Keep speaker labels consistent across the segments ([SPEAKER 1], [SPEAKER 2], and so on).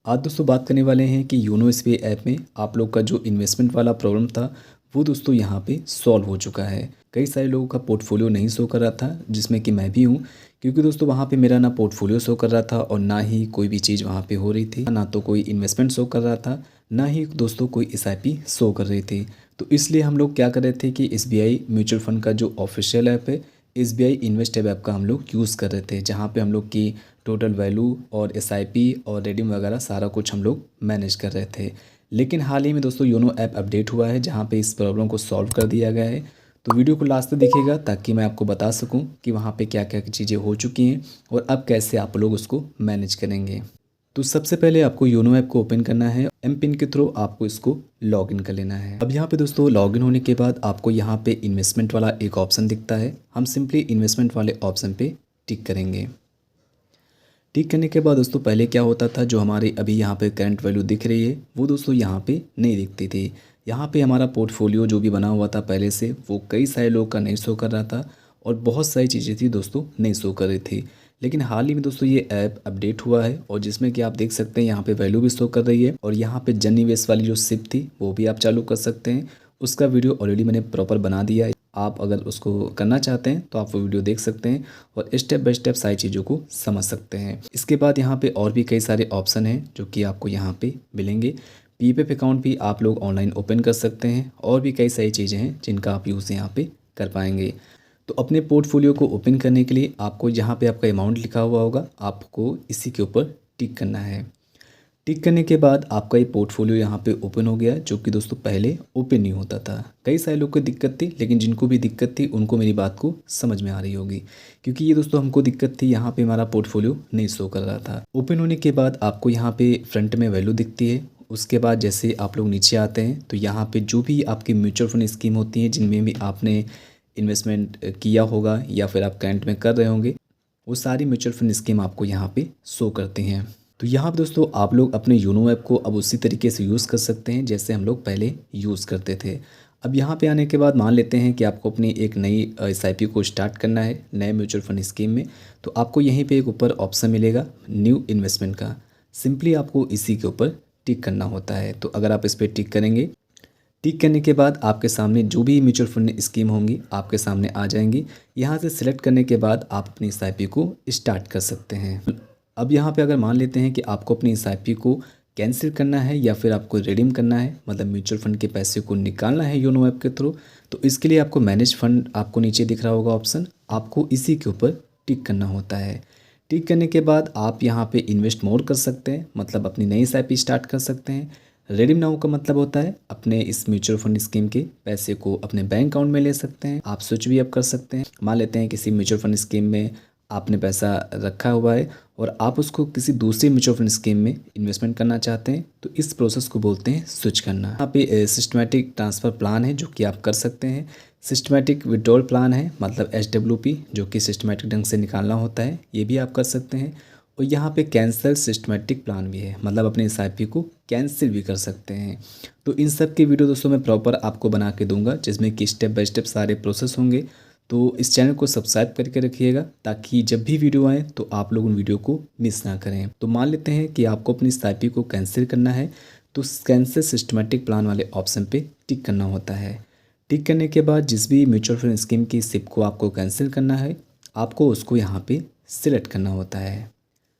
[SPEAKER 1] आज दोस्तों बात करने वाले हैं कि योनो एसबीआई ऐप में आप लोग का जो इन्वेस्टमेंट वाला प्रॉब्लम था वो दोस्तों यहाँ पे सॉल्व हो चुका है। कई सारे लोगों का पोर्टफोलियो नहीं शो कर रहा था, जिसमें कि मैं भी हूँ, क्योंकि दोस्तों वहाँ पे मेरा ना पोर्टफोलियो शो कर रहा था और ना ही कोई भी चीज़ वहाँ पे हो रही थी, ना तो कोई इन्वेस्टमेंट शो कर रहा था, ना ही दोस्तों कोई एसआईपी शो कर रही थी। तो इसलिए हम लोग क्या कर रहे थे कि एसबीआई म्यूचुअल फंड का जो ऑफिशियल ऐप है एसबीआई इन्वेस्ट ऐप का हम लोग यूज़ कर रहे थे, जहाँ पे हम लोग की टोटल वैल्यू और एसआईपी और रिडीम वगैरह सारा कुछ हम लोग मैनेज कर रहे थे। लेकिन हाल ही में दोस्तों योनो ऐप अपडेट हुआ है, जहाँ पे इस प्रॉब्लम को सॉल्व कर दिया गया है। तो वीडियो को लास्ट तक देखिएगा ताकि मैं आपको बता सकूं कि वहाँ पे क्या क्या चीज़ें हो चुकी हैं और अब कैसे आप लोग उसको मैनेज करेंगे। तो सबसे पहले आपको योनो ऐप को ओपन करना है, एम पिन के थ्रू आपको इसको लॉगिन कर लेना है। अब यहाँ पे दोस्तों लॉगिन होने के बाद आपको यहाँ पे इन्वेस्टमेंट वाला एक ऑप्शन दिखता है, हम सिंपली इन्वेस्टमेंट वाले ऑप्शन पे टिक करेंगे। टिक करने के बाद दोस्तों पहले क्या होता था, जो हमारी अभी यहाँ पे करंट वैल्यू दिख रही है वो दोस्तों यहाँ पे नहीं दिखती थी। यहाँ पे हमारा पोर्टफोलियो जो भी बना हुआ था पहले से वो कई सारे लोग का नहीं शो कर रहा था और बहुत सारी चीज़ें थी दोस्तों नहीं शो कर रही थी। लेकिन हाल ही में दोस्तों ये ऐप अपडेट हुआ है और जिसमें कि आप देख सकते हैं यहाँ पे वैल्यू भी शो कर रही है और यहाँ पे जन निवेश वाली जो सिप थी वो भी आप चालू कर सकते हैं। उसका वीडियो ऑलरेडी मैंने प्रॉपर बना दिया है, आप अगर उसको करना चाहते हैं तो आप वो वीडियो देख सकते हैं और स्टेप बाय स्टेप सारी चीज़ों को समझ सकते हैं। इसके बाद यहाँ पे और भी कई सारे ऑप्शन हैं जो कि आपको यहाँ पे मिलेंगे। पीपीएफ अकाउंट भी आप लोग ऑनलाइन ओपन कर सकते हैं और भी कई सारी चीज़ें हैं जिनका आप यूज़ यहाँ पे कर पाएंगे। तो अपने पोर्टफोलियो को ओपन करने के लिए आपको जहाँ पे आपका अमाउंट लिखा हुआ होगा आपको इसी के ऊपर टिक करना है। टिक करने के बाद आपका ये पोर्टफोलियो यहाँ पे ओपन हो गया, जो कि दोस्तों पहले ओपन नहीं होता था। कई सारे लोग को दिक्कत थी, लेकिन जिनको भी दिक्कत थी उनको मेरी बात को समझ में आ रही होगी, क्योंकि ये दोस्तों हमको दिक्कत थी, यहाँ पे हमारा पोर्टफोलियो नहीं शो कर रहा था। ओपन होने के बाद आपको यहाँ पे फ्रंट में वैल्यू दिखती है। उसके बाद जैसे आप लोग नीचे आते हैं तो यहाँ पे जो भी आपकी म्यूचुअल फंड स्कीम होती है जिनमें भी आपने इन्वेस्टमेंट किया होगा या फिर आप करंट में कर रहे होंगे, वो सारी म्यूचुअल फंड स्कीम आपको यहाँ पे शो करती हैं। तो यहाँ पे दोस्तों आप लोग अपने योनो ऐप को अब उसी तरीके से यूज़ कर सकते हैं जैसे हम लोग पहले यूज़ करते थे। अब यहाँ पे आने के बाद मान लेते हैं कि आपको अपनी एक नई एसआईपी को स्टार्ट करना है नए म्यूचुअल फंड स्कीम में, तो आपको यहीं पे एक ऊपर ऑप्शन मिलेगा न्यू इन्वेस्टमेंट का। सिंपली आपको इसी के ऊपर टिक करना होता है। तो अगर आप इस पर टिक करेंगे, टिक करने के बाद आपके सामने जो भी म्यूचुअल फंड स्कीम होंगी आपके सामने आ जाएंगी। यहाँ से सिलेक्ट करने के बाद आप अपनी एसआईपी को स्टार्ट कर सकते हैं। अब यहाँ पे अगर मान लेते हैं कि आपको अपनी एसआईपी को कैंसिल करना है या फिर आपको रिडीम करना है, मतलब म्यूचुअल फंड के पैसे को निकालना है योनो ऐप के थ्रू, तो इसके लिए आपको मैनेज फंड आपको नीचे दिख रहा होगा ऑप्शन, आपको इसी के ऊपर टिक करना होता है। टिक करने के बाद आप यहाँ पे इन्वेस्ट मोर कर सकते हैं, मतलब अपनी नई एसआईपी स्टार्ट कर सकते हैं। रिडीम नाउ का मतलब होता है अपने इस म्यूचुअल फंड स्कीम के पैसे को अपने बैंक अकाउंट में ले सकते हैं। आप स्विच भी अब कर सकते हैं। मान लेते हैं किसी म्यूचुअल फंड स्कीम में आपने पैसा रखा हुआ है और आप उसको किसी दूसरी म्यूचुअल फंड स्कीम में इन्वेस्टमेंट करना चाहते हैं, तो इस प्रोसेस को बोलते हैं स्विच करना। यहाँ पे सिस्टमेटिक ट्रांसफ़र प्लान है जो कि आप कर सकते हैं। सिस्टमेटिक विड्रॉल प्लान है, मतलब SWP, जो कि सिस्टमेटिक ढंग से निकालना होता है, ये भी आप कर सकते हैं। और यहाँ पे कैंसिल सिस्टमेटिक प्लान भी है, मतलब अपने एसआईपी को कैंसिल भी कर सकते हैं। तो इन सब की वीडियो दोस्तों मैं प्रॉपर आपको बना के दूंगा, जिसमें कि स्टेप बाय स्टेप सारे प्रोसेस होंगे। तो इस चैनल को सब्सक्राइब करके रखिएगा ताकि जब भी वीडियो आए तो आप लोग उन वीडियो को मिस ना करें। तो मान लेते हैं कि आपको अपनी एसआईपी को कैंसिल करना है, तो कैंसिल सिस्टमेटिक प्लान वाले ऑप्शन पे टिक करना होता है। टिक करने के बाद जिस भी म्यूचुअल फंड स्कीम की सिप को आपको कैंसिल करना है, आपको उसको यहाँ पे सिलेक्ट करना होता है।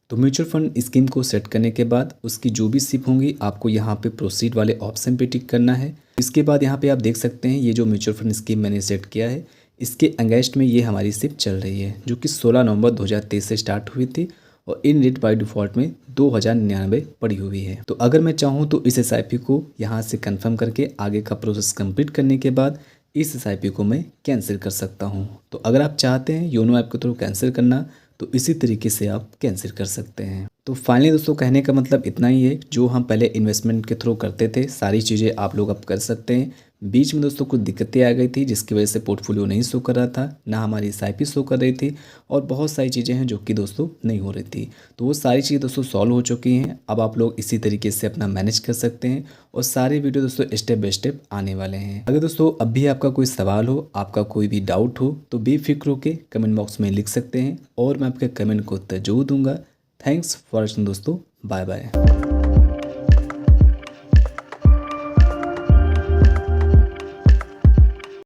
[SPEAKER 1] तो म्यूचुअल फंड स्कीम को सेट करने के बाद उसकी जो भी सिप होंगी आपको यहाँ पे प्रोसीड वाले ऑप्शन पे टिक करना है। इसके बाद यहाँ पे आप देख सकते हैं ये जो म्यूचुअल फंड स्कीम मैंने सेट किया है, इसके अगेंस्ट में ये हमारी सिप चल रही है, जो कि 16 नवंबर 2023 से स्टार्ट हुई थी और इन रेट बाय डिफ़ॉल्ट में 2099 पड़ी हुई है। तो अगर मैं चाहूँ तो इस एसआईपी को यहाँ से कंफर्म करके आगे का प्रोसेस कंप्लीट करने के बाद इस एसआईपी को मैं कैंसिल कर सकता हूँ। तो अगर आप चाहते हैं योनो ऐप के थ्रू कैंसिल करना, तो इसी तरीके से आप कैंसिल कर सकते हैं। तो फाइनली दोस्तों कहने का मतलब इतना ही है, जो हम पहले इन्वेस्टमेंट के थ्रू करते थे सारी चीज़ें आप लोग अब कर सकते हैं। बीच में दोस्तों कुछ दिक्कतें आ गई थी जिसकी वजह से पोर्टफोलियो नहीं शो कर रहा था, ना हमारी एसआईपी शो कर रही थी और बहुत सारी चीज़ें हैं जो कि दोस्तों नहीं हो रही थी। तो वो सारी चीज़ें दोस्तों सॉल्व हो चुकी हैं। अब आप लोग इसी तरीके से अपना मैनेज कर सकते हैं और सारे वीडियो दोस्तों स्टेप बाय स्टेप आने वाले हैं। अगर दोस्तों अब भी आपका कोई सवाल हो, आपका कोई भी डाउट हो, तो बेफिक्र होकर कमेंट बॉक्स में लिख सकते हैं और मैं आपके कमेंट को उत्तर जरूर दूंगा। थैंक्स फॉर वॉचिंग दोस्तों, बाय बाय।